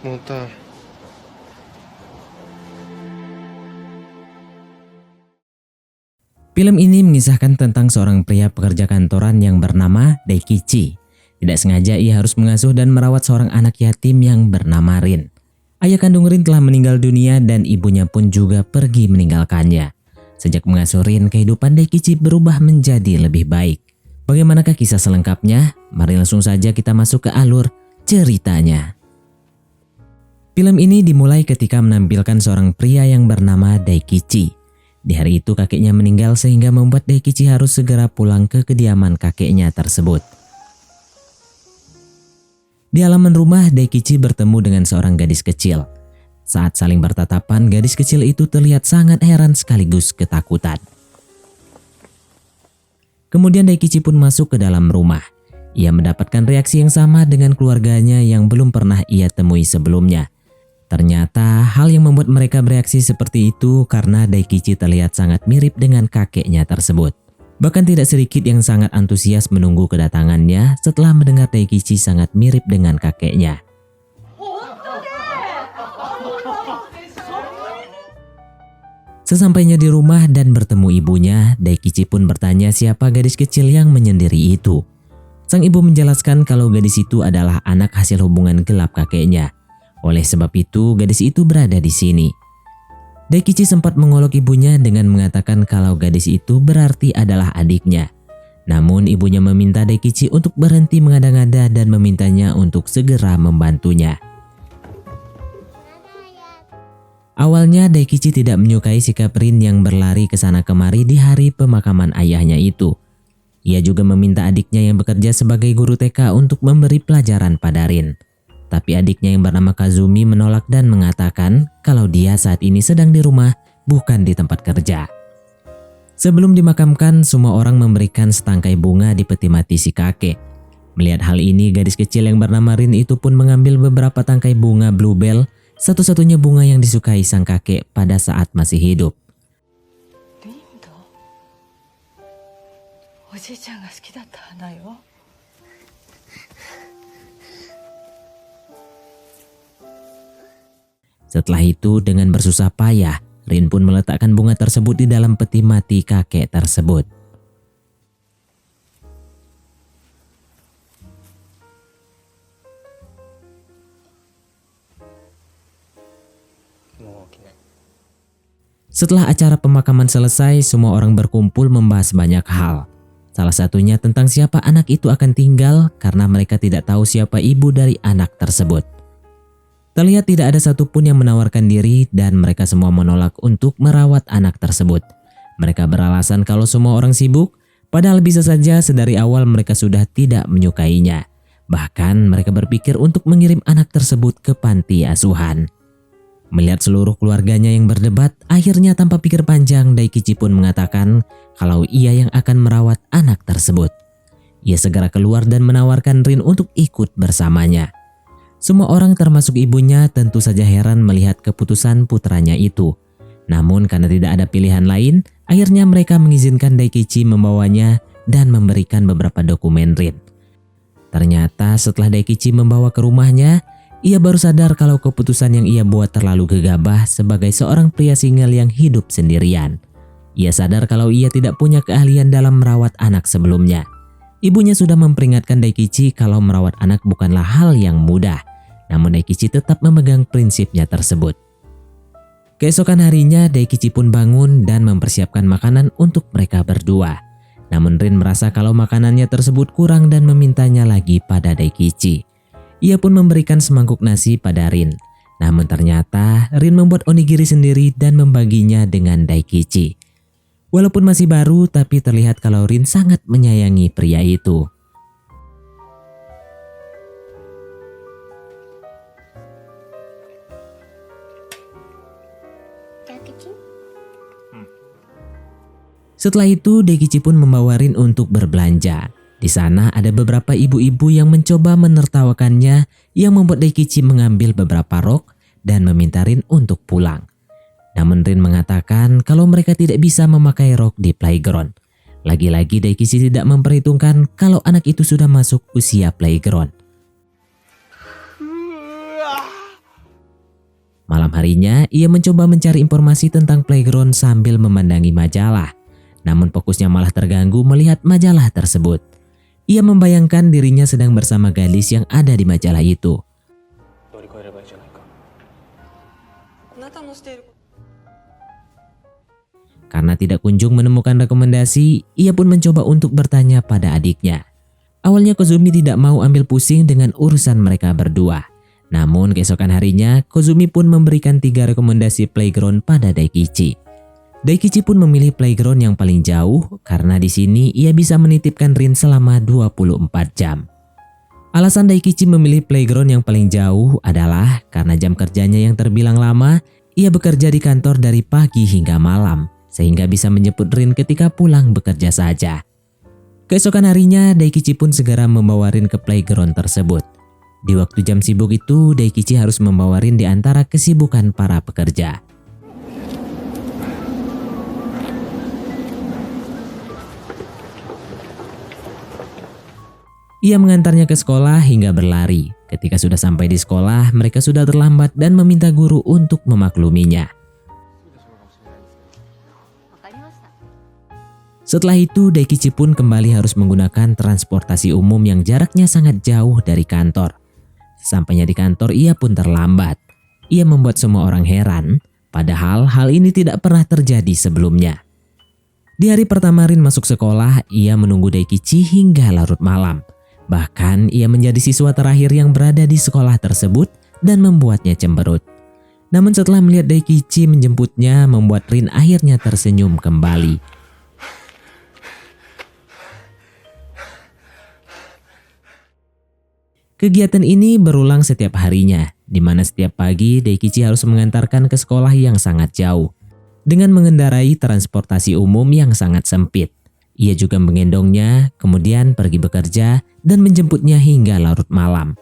muntah. Film ini mengisahkan tentang seorang pria pekerja kantoran yang bernama Daikichi. Tidak sengaja ia harus mengasuh dan merawat seorang anak yatim yang bernama Rin. Ayah kandung Rin telah meninggal dunia dan ibunya pun juga pergi meninggalkannya. Sejak mengasuh Rin, kehidupan Daikichi berubah menjadi lebih baik. Bagaimanakah kisah selengkapnya? Mari langsung saja kita masuk ke alur ceritanya. Film ini dimulai ketika menampilkan seorang pria yang bernama Daikichi. Di hari itu kakeknya meninggal sehingga membuat Daikichi harus segera pulang ke kediaman kakeknya tersebut. Di halaman rumah, Daikichi bertemu dengan seorang gadis kecil. Saat saling bertatapan, gadis kecil itu terlihat sangat heran sekaligus ketakutan. Kemudian Daikichi pun masuk ke dalam rumah. Ia mendapatkan reaksi yang sama dengan keluarganya yang belum pernah ia temui sebelumnya. Ternyata hal yang membuat mereka bereaksi seperti itu karena Daikichi terlihat sangat mirip dengan kakeknya tersebut. Bahkan tidak sedikit yang sangat antusias menunggu kedatangannya setelah mendengar Daikichi sangat mirip dengan kakeknya. Sesampainya di rumah dan bertemu ibunya, Daikichi pun bertanya siapa gadis kecil yang menyendiri itu. Sang ibu menjelaskan kalau gadis itu adalah anak hasil hubungan gelap kakeknya. Oleh sebab itu, gadis itu berada di sini. Daikichi sempat mengolok ibunya dengan mengatakan kalau gadis itu berarti adalah adiknya. Namun ibunya meminta Daikichi untuk berhenti mengada-ngada dan memintanya untuk segera membantunya. Awalnya Daikichi tidak menyukai sikap Rin yang berlari ke sana kemari di hari pemakaman ayahnya itu. Ia juga meminta adiknya yang bekerja sebagai guru TK untuk memberi pelajaran pada Rin. Tapi adiknya yang bernama Kazumi menolak dan mengatakan kalau dia saat ini sedang di rumah, bukan di tempat kerja. Sebelum dimakamkan, semua orang memberikan setangkai bunga di peti mati si kakek. Melihat hal ini, gadis kecil yang bernama Rin itu pun mengambil beberapa tangkai bunga bluebell, satu-satunya bunga yang disukai sang kakek pada saat masih hidup. Setelah itu, dengan bersusah payah, Rin pun meletakkan bunga tersebut di dalam peti mati kakek tersebut. Setelah acara pemakaman selesai, semua orang berkumpul membahas banyak hal. Salah satunya tentang siapa anak itu akan tinggal karena mereka tidak tahu siapa ibu dari anak tersebut. Terlihat tidak ada satupun yang menawarkan diri dan mereka semua menolak untuk merawat anak tersebut. Mereka beralasan kalau semua orang sibuk, padahal bisa saja sedari awal mereka sudah tidak menyukainya. Bahkan mereka berpikir untuk mengirim anak tersebut ke panti asuhan. Melihat seluruh keluarganya yang berdebat, akhirnya tanpa pikir panjang Daikichi pun mengatakan kalau ia yang akan merawat anak tersebut. Ia segera keluar dan menawarkan Rin untuk ikut bersamanya. Semua orang termasuk ibunya tentu saja heran melihat keputusan putranya itu. Namun karena tidak ada pilihan lain, akhirnya mereka mengizinkan Daikichi membawanya dan memberikan beberapa dokumen Rin. Ternyata setelah Daikichi membawa ke rumahnya, ia baru sadar kalau keputusan yang ia buat terlalu gegabah sebagai seorang pria single yang hidup sendirian. Ia sadar kalau ia tidak punya keahlian dalam merawat anak sebelumnya. Ibunya sudah memperingatkan Daikichi kalau merawat anak bukanlah hal yang mudah. Namun Daikichi tetap memegang prinsipnya tersebut. Keesokan harinya Daikichi pun bangun dan mempersiapkan makanan untuk mereka berdua. Namun Rin merasa kalau makanannya tersebut kurang dan memintanya lagi pada Daikichi. Ia pun memberikan semangkuk nasi pada Rin. Namun ternyata Rin membuat onigiri sendiri dan membaginya dengan Daikichi. Walaupun masih baru, tapi terlihat kalau Rin sangat menyayangi pria itu. Setelah itu Daikichi pun membawa Rin untuk berbelanja. Di sana ada beberapa ibu-ibu yang mencoba menertawakannya yang membuat Daikichi mengambil beberapa rok dan meminta Rin untuk pulang. Namun Rin mengatakan kalau mereka tidak bisa memakai rok di playground. Lagi-lagi Daikichi tidak memperhitungkan kalau anak itu sudah masuk usia playground. Malam harinya, ia mencoba mencari informasi tentang playground sambil memandangi majalah. Namun fokusnya malah terganggu melihat majalah tersebut. Ia membayangkan dirinya sedang bersama gadis yang ada di majalah itu. Karena tidak kunjung menemukan rekomendasi, ia pun mencoba untuk bertanya pada adiknya. Awalnya Kozumi tidak mau ambil pusing dengan urusan mereka berdua. Namun keesokan harinya, Kozumi pun memberikan 3 rekomendasi playground pada Daikichi. Daikichi pun memilih playground yang paling jauh karena di sini ia bisa menitipkan Rin selama 24 jam. Alasan Daikichi memilih playground yang paling jauh adalah karena jam kerjanya yang terbilang lama, ia bekerja di kantor dari pagi hingga malam, sehingga bisa menjemput Rin ketika pulang bekerja saja. Keesokan harinya, Daikichi pun segera membawa Rin ke playground tersebut. Di waktu jam sibuk itu, Daikichi harus membawa Rin di antara kesibukan para pekerja. Ia mengantarnya ke sekolah hingga berlari. Ketika sudah sampai di sekolah, mereka sudah terlambat dan meminta guru untuk memakluminya. Setelah itu, Daikichi pun kembali harus menggunakan transportasi umum yang jaraknya sangat jauh dari kantor. Sampainya di kantor, ia pun terlambat. Ia membuat semua orang heran, padahal hal ini tidak pernah terjadi sebelumnya. Di hari pertama Rin masuk sekolah, ia menunggu Daikichi hingga larut malam. Bahkan ia menjadi siswa terakhir yang berada di sekolah tersebut dan membuatnya cemberut. Namun setelah melihat Daikichi menjemputnya, membuat Rin akhirnya tersenyum kembali. Kegiatan ini berulang setiap harinya, di mana setiap pagi Daikichi harus mengantarkan ke sekolah yang sangat jauh. Dengan mengendarai transportasi umum yang sangat sempit, ia juga menggendongnya, kemudian pergi bekerja dan menjemputnya hingga larut malam.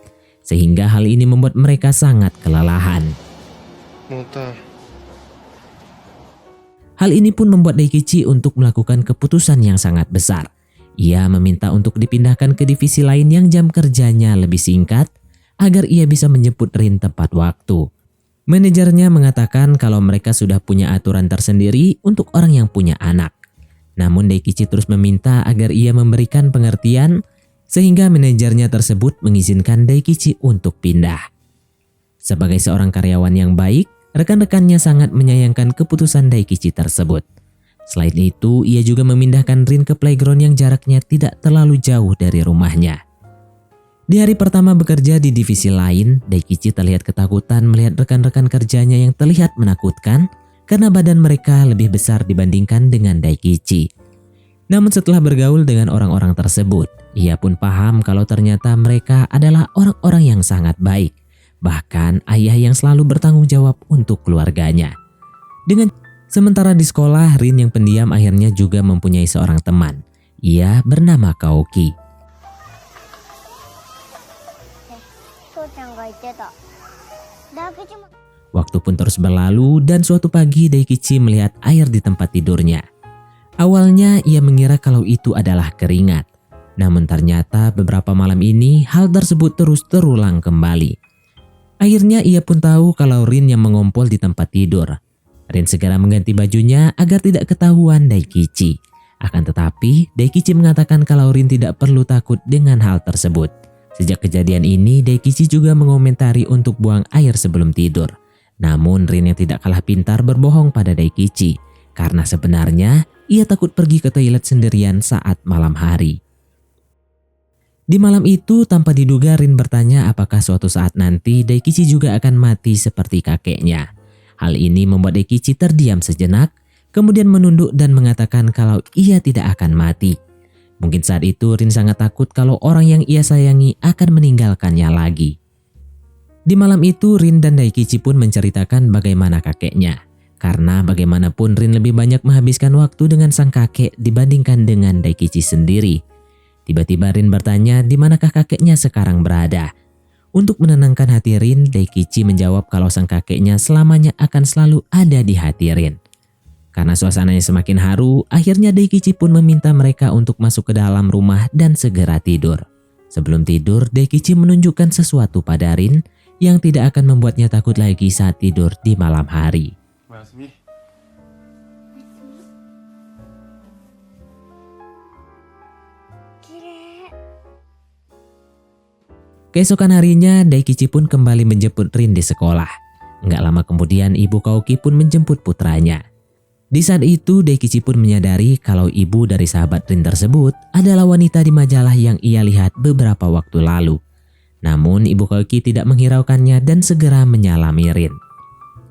Sehingga hal ini membuat mereka sangat kelelahan. Hal ini pun membuat Daikichi untuk melakukan keputusan yang sangat besar. Ia meminta untuk dipindahkan ke divisi lain yang jam kerjanya lebih singkat agar ia bisa menjemput Rin tepat waktu. Manajernya mengatakan kalau mereka sudah punya aturan tersendiri untuk orang yang punya anak. Namun Daikichi terus meminta agar ia memberikan pengertian sehingga manajernya tersebut mengizinkan Daikichi untuk pindah. Sebagai seorang karyawan yang baik, rekan-rekannya sangat menyayangkan keputusan Daikichi tersebut. Selain itu, ia juga memindahkan Rin ke playground yang jaraknya tidak terlalu jauh dari rumahnya. Di hari pertama bekerja di divisi lain, Daikichi terlihat ketakutan melihat rekan-rekan kerjanya yang terlihat menakutkan karena badan mereka lebih besar dibandingkan dengan Daikichi. Namun setelah bergaul dengan orang-orang tersebut, ia pun paham kalau ternyata mereka adalah orang-orang yang sangat baik, bahkan ayah yang selalu bertanggung jawab untuk keluarganya. Sementara di sekolah, Rin yang pendiam akhirnya juga mempunyai seorang teman. Ia bernama Kaoki. Waktu pun terus berlalu dan suatu pagi Daikichi melihat air di tempat tidurnya. Awalnya ia mengira kalau itu adalah keringat. Namun ternyata beberapa malam ini hal tersebut terus terulang kembali. Akhirnya ia pun tahu kalau Rin yang mengompol di tempat tidur. Rin segera mengganti bajunya agar tidak ketahuan Daikichi. Akan tetapi, Daikichi mengatakan kalau Rin tidak perlu takut dengan hal tersebut. Sejak kejadian ini, Daikichi juga mengomentari untuk buang air sebelum tidur. Namun Rin yang tidak kalah pintar berbohong pada Daikichi, karena sebenarnya ia takut pergi ke toilet sendirian saat malam hari. Di malam itu, tanpa diduga Rin bertanya apakah suatu saat nanti Daikichi juga akan mati seperti kakeknya. Hal ini membuat Daikichi terdiam sejenak, kemudian menunduk dan mengatakan kalau ia tidak akan mati. Mungkin saat itu Rin sangat takut kalau orang yang ia sayangi akan meninggalkannya lagi. Di malam itu Rin dan Daikichi pun menceritakan bagaimana kakeknya. Karena bagaimanapun Rin lebih banyak menghabiskan waktu dengan sang kakek dibandingkan dengan Daikichi sendiri. Tiba-tiba Rin bertanya di manakah kakeknya sekarang berada. Untuk menenangkan hati Rin, Daikichi menjawab kalau sang kakeknya selamanya akan selalu ada di hati Rin. Karena suasananya semakin haru, akhirnya Daikichi pun meminta mereka untuk masuk ke dalam rumah dan segera tidur. Sebelum tidur, Daikichi menunjukkan sesuatu pada Rin, yang tidak akan membuatnya takut lagi saat tidur di malam hari. Keesokan harinya, Daikichi pun kembali menjemput Rin di sekolah. Nggak lama kemudian, ibu Kaoki pun menjemput putranya. Di saat itu, Daikichi pun menyadari kalau ibu dari sahabat Rin tersebut adalah wanita di majalah yang ia lihat beberapa waktu lalu. Namun, ibu Kaoki tidak menghiraukannya dan segera menyalami Rin.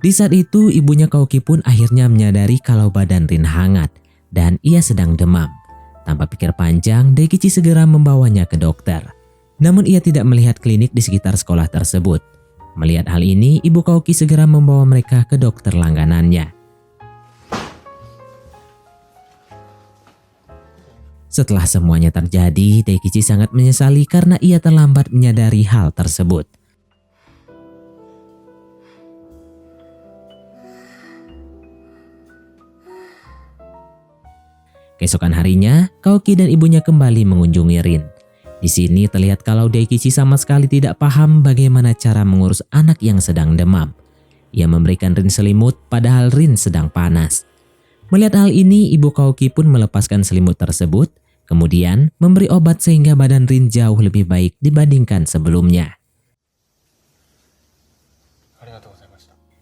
Di saat itu, ibunya Kaoki pun akhirnya menyadari kalau badan Rin hangat dan ia sedang demam. Tanpa pikir panjang, Daikichi segera membawanya ke dokter. Namun ia tidak melihat klinik di sekitar sekolah tersebut. Melihat hal ini, ibu Kaoki segera membawa mereka ke dokter langganannya. Setelah semuanya terjadi, Daikichi sangat menyesali karena ia terlambat menyadari hal tersebut. Keesokan harinya, Kaoki dan ibunya kembali mengunjungi Rin. Di sini terlihat kalau Daikichi sama sekali tidak paham bagaimana cara mengurus anak yang sedang demam. Ia memberikan Rin selimut padahal Rin sedang panas. Melihat hal ini, ibu Kaoki pun melepaskan selimut tersebut, kemudian memberi obat sehingga badan Rin jauh lebih baik dibandingkan sebelumnya.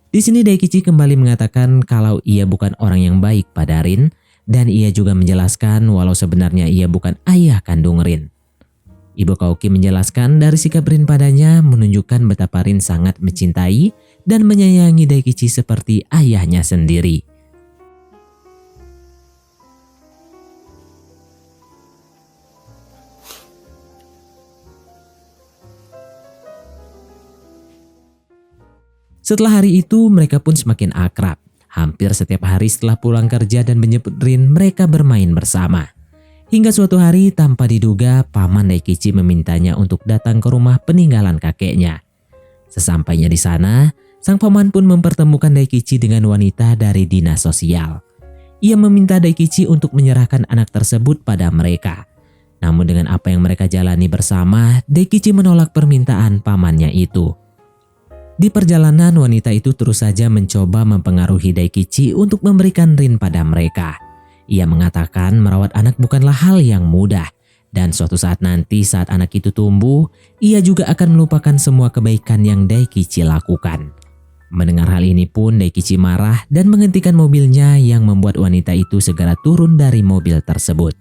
Di sini Daikichi kembali mengatakan kalau ia bukan orang yang baik pada Rin, dan ia juga menjelaskan walau sebenarnya ia bukan ayah kandung Rin. Ibu Kaoki menjelaskan dari sikap Rin padanya menunjukkan betapa Rin sangat mencintai dan menyayangi Daikichi seperti ayahnya sendiri. Setelah hari itu mereka pun semakin akrab. Hampir setiap hari setelah pulang kerja dan menjemput Rin, mereka bermain bersama. Hingga suatu hari tanpa diduga, paman Daikichi memintanya untuk datang ke rumah peninggalan kakeknya. Sesampainya di sana, sang paman pun mempertemukan Daikichi dengan wanita dari dinas sosial. Ia meminta Daikichi untuk menyerahkan anak tersebut pada mereka. Namun dengan apa yang mereka jalani bersama, Daikichi menolak permintaan pamannya itu. Di perjalanan, wanita itu terus saja mencoba mempengaruhi Daikichi untuk memberikan Rin pada mereka. Ia mengatakan merawat anak bukanlah hal yang mudah, dan suatu saat nanti saat anak itu tumbuh, ia juga akan melupakan semua kebaikan yang Daikichi lakukan. Mendengar hal ini pun Daikichi marah dan menghentikan mobilnya yang membuat wanita itu segera turun dari mobil tersebut.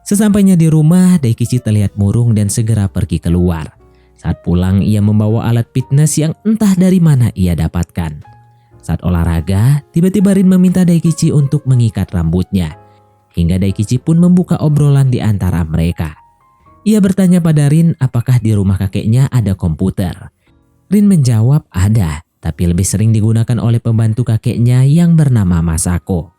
Sesampainya di rumah, Daikichi terlihat murung dan segera pergi keluar. Saat pulang, ia membawa alat fitness yang entah dari mana ia dapatkan. Saat olahraga, tiba-tiba Rin meminta Daikichi untuk mengikat rambutnya. Hingga Daikichi pun membuka obrolan di antara mereka. Ia bertanya pada Rin apakah di rumah kakeknya ada komputer. Rin menjawab ada, tapi lebih sering digunakan oleh pembantu kakeknya yang bernama Masako.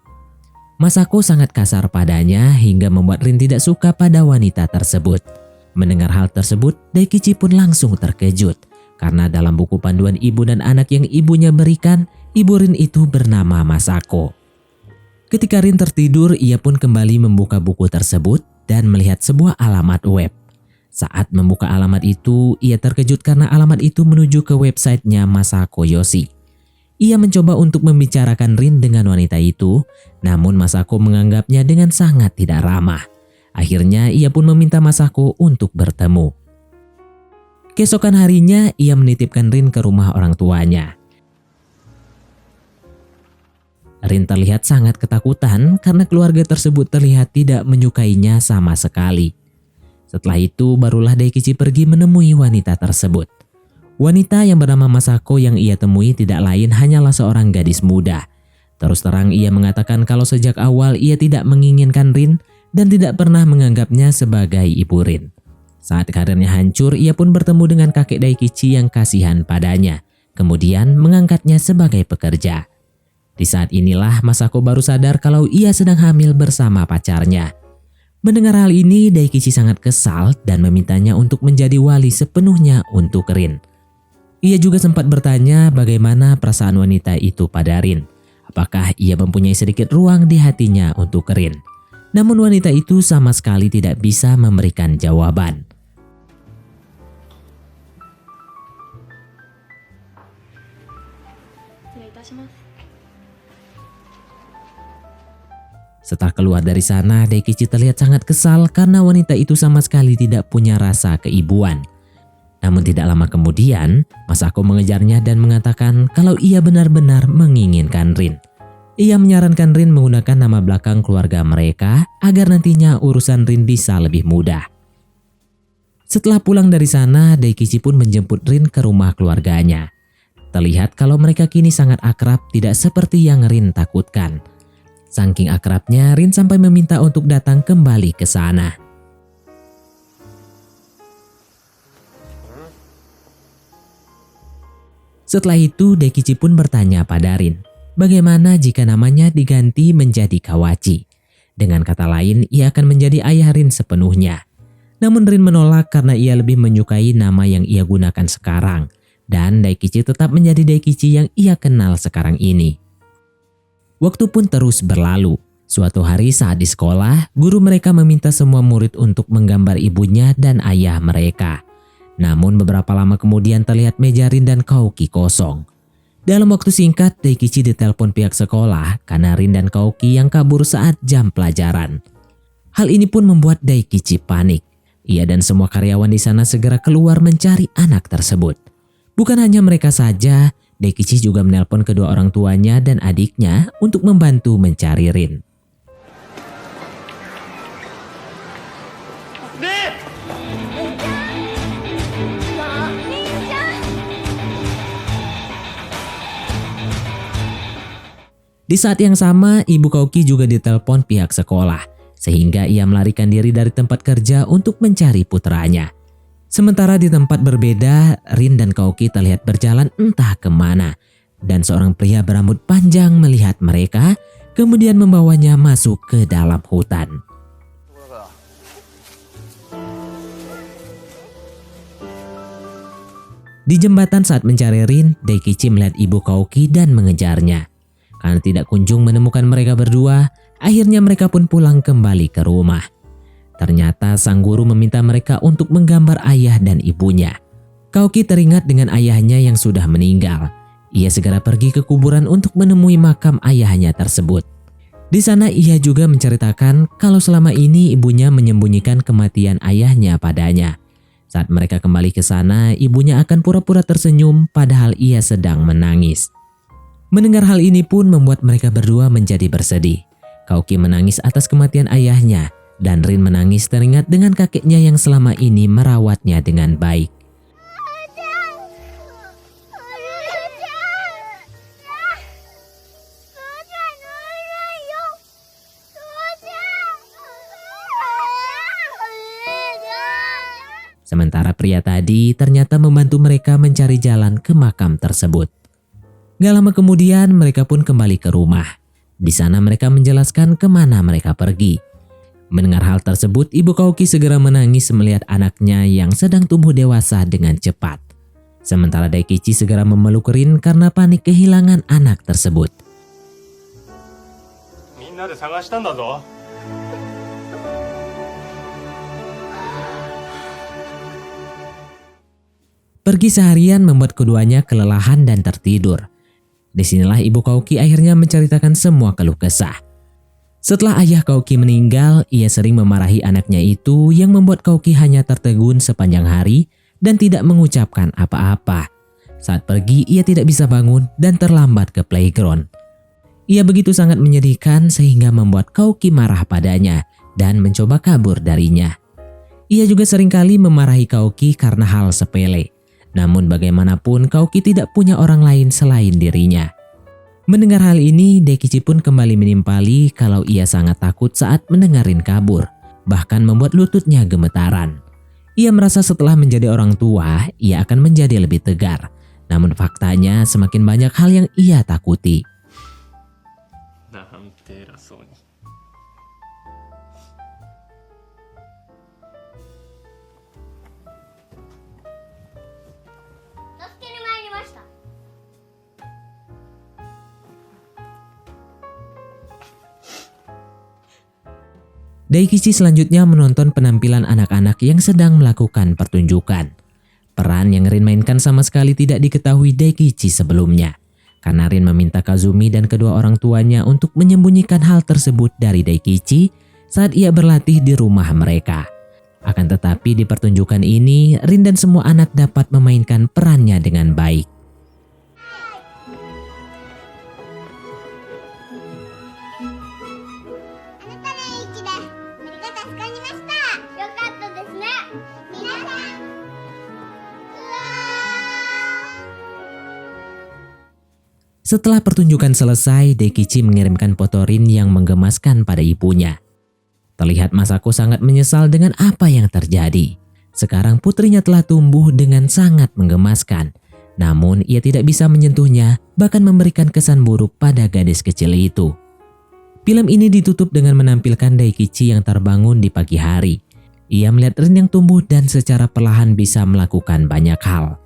Masako sangat kasar padanya hingga membuat Rin tidak suka pada wanita tersebut. Mendengar hal tersebut, Daikichi pun langsung terkejut karena dalam buku panduan ibu dan anak yang ibunya berikan, ibu Rin itu bernama Masako. Ketika Rin tertidur, ia pun kembali membuka buku tersebut dan melihat sebuah alamat web. Saat membuka alamat itu, ia terkejut karena alamat itu menuju ke websitenya Masako Yoshi. Ia mencoba untuk membicarakan Rin dengan wanita itu, namun Masako menganggapnya dengan sangat tidak ramah. Akhirnya ia pun meminta Masako untuk bertemu. Keesokan harinya ia menitipkan Rin ke rumah orang tuanya. Rin terlihat sangat ketakutan karena keluarga tersebut terlihat tidak menyukainya sama sekali. Setelah itu barulah Daikichi pergi menemui wanita tersebut. Wanita yang bernama Masako yang ia temui tidak lain hanyalah seorang gadis muda. Terus terang ia mengatakan kalau sejak awal ia tidak menginginkan Rin dan tidak pernah menganggapnya sebagai ibu Rin. Saat karirnya hancur, ia pun bertemu dengan kakek Daikichi yang kasihan padanya, kemudian mengangkatnya sebagai pekerja. Di saat inilah Masako baru sadar kalau ia sedang hamil bersama pacarnya. Mendengar hal ini, Daikichi sangat kesal dan memintanya untuk menjadi wali sepenuhnya untuk Rin. Ia juga sempat bertanya bagaimana perasaan wanita itu pada Rin. Apakah ia mempunyai sedikit ruang di hatinya untuk Rin? Namun wanita itu sama sekali tidak bisa memberikan jawaban. Setelah keluar dari sana, Daikichi terlihat sangat kesal karena wanita itu sama sekali tidak punya rasa keibuan. Namun tidak lama kemudian, Masako mengejarnya dan mengatakan kalau ia benar-benar menginginkan Rin. Ia menyarankan Rin menggunakan nama belakang keluarga mereka agar nantinya urusan Rin bisa lebih mudah. Setelah pulang dari sana, Daikichi pun menjemput Rin ke rumah keluarganya. Terlihat kalau mereka kini sangat akrab, tidak seperti yang Rin takutkan. Saking akrabnya, Rin sampai meminta untuk datang kembali ke sana. Setelah itu, Daikichi pun bertanya pada Rin, bagaimana jika namanya diganti menjadi Kawachi? Dengan kata lain, ia akan menjadi ayah Rin sepenuhnya. Namun Rin menolak karena ia lebih menyukai nama yang ia gunakan sekarang. Dan Daikichi tetap menjadi Daikichi yang ia kenal sekarang ini. Waktu pun terus berlalu. Suatu hari saat di sekolah, guru mereka meminta semua murid untuk menggambar ibunya dan ayah mereka. Namun beberapa lama kemudian terlihat meja Rin dan Kaoki kosong. Dalam waktu singkat, Daikichi ditelepon pihak sekolah karena Rin dan Kaoki yang kabur saat jam pelajaran. Hal ini pun membuat Daikichi panik. Ia dan semua karyawan di sana segera keluar mencari anak tersebut. Bukan hanya mereka saja, Daikichi juga menelpon kedua orang tuanya dan adiknya untuk membantu mencari Rin. Di saat yang sama, ibu Kaoki juga ditelepon pihak sekolah, sehingga ia melarikan diri dari tempat kerja untuk mencari putranya. Sementara di tempat berbeda, Rin dan Kaoki terlihat berjalan entah kemana, dan seorang pria berambut panjang melihat mereka, kemudian membawanya masuk ke dalam hutan. Di jembatan saat mencari Rin, Daikichi melihat ibu Kaoki dan mengejarnya. Karena tidak kunjung menemukan mereka berdua, akhirnya mereka pun pulang kembali ke rumah. Ternyata sang guru meminta mereka untuk menggambar ayah dan ibunya. Kaoki teringat dengan ayahnya yang sudah meninggal. Ia segera pergi ke kuburan untuk menemui makam ayahnya tersebut. Di sana ia juga menceritakan kalau selama ini ibunya menyembunyikan kematian ayahnya padanya. Saat mereka kembali ke sana, ibunya akan pura-pura tersenyum padahal ia sedang menangis. Mendengar hal ini pun membuat mereka berdua menjadi bersedih. Kaoki menangis atas kematian ayahnya, dan Rin menangis teringat dengan kakeknya yang selama ini merawatnya dengan baik. Sementara pria tadi ternyata membantu mereka mencari jalan ke makam tersebut. Gak lama kemudian mereka pun kembali ke rumah. Di sana mereka menjelaskan kemana mereka pergi. Mendengar hal tersebut, ibu Kaoki segera menangis melihat anaknya yang sedang tumbuh dewasa dengan cepat. Sementara Daikichi segera memeluk Rin karena panik kehilangan anak tersebut. Pergi seharian membuat keduanya kelelahan dan tertidur. Disinilah ibu Kaoki akhirnya menceritakan semua keluh kesah. Setelah ayah Kaoki meninggal, ia sering memarahi anaknya itu yang membuat Kaoki hanya tertegun sepanjang hari dan tidak mengucapkan apa-apa. Saat pergi, ia tidak bisa bangun dan terlambat ke playground. Ia begitu sangat menyedihkan sehingga membuat Kaoki marah padanya dan mencoba kabur darinya. Ia juga seringkali memarahi Kaoki karena hal sepele. Namun bagaimanapun Kaoki tidak punya orang lain selain dirinya. Mendengar hal ini, Daikichi pun kembali menimpali kalau ia sangat takut saat mendengar Rin kabur, bahkan membuat lututnya gemetaran. Ia merasa setelah menjadi orang tua, ia akan menjadi lebih tegar. Namun faktanya semakin banyak hal yang ia takuti. Daikichi selanjutnya menonton penampilan anak-anak yang sedang melakukan pertunjukan. Peran yang Rin mainkan sama sekali tidak diketahui Daikichi sebelumnya, karena Rin meminta Kazumi dan kedua orang tuanya untuk menyembunyikan hal tersebut dari Daikichi saat ia berlatih di rumah mereka. Akan tetapi di pertunjukan ini, Rin dan semua anak dapat memainkan perannya dengan baik. Setelah pertunjukan selesai, Daikichi mengirimkan foto Rin yang menggemaskan pada ibunya. Terlihat Masako sangat menyesal dengan apa yang terjadi. Sekarang putrinya telah tumbuh dengan sangat menggemaskan. Namun ia tidak bisa menyentuhnya, bahkan memberikan kesan buruk pada gadis kecil itu. Film ini ditutup dengan menampilkan Daikichi yang terbangun di pagi hari. Ia melihat Rin yang tumbuh dan secara perlahan bisa melakukan banyak hal.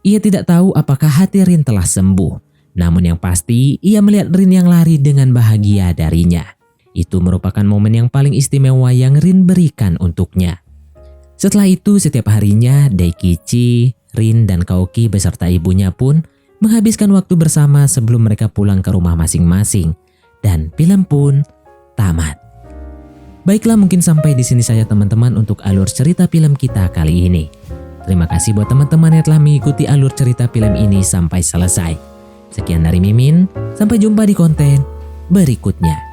Ia tidak tahu apakah hati Rin telah sembuh. Namun yang pasti, ia melihat Rin yang lari dengan bahagia darinya. Itu merupakan momen yang paling istimewa yang Rin berikan untuknya. Setelah itu setiap harinya Daikichi, Rin dan Kaoki beserta ibunya pun menghabiskan waktu bersama sebelum mereka pulang ke rumah masing-masing. Dan film pun tamat. Baiklah, mungkin sampai di sini saja teman-teman untuk alur cerita film kita kali ini. Terima kasih buat teman-teman yang telah mengikuti alur cerita film ini sampai selesai. Sekian dari Mimin, sampai jumpa di konten berikutnya.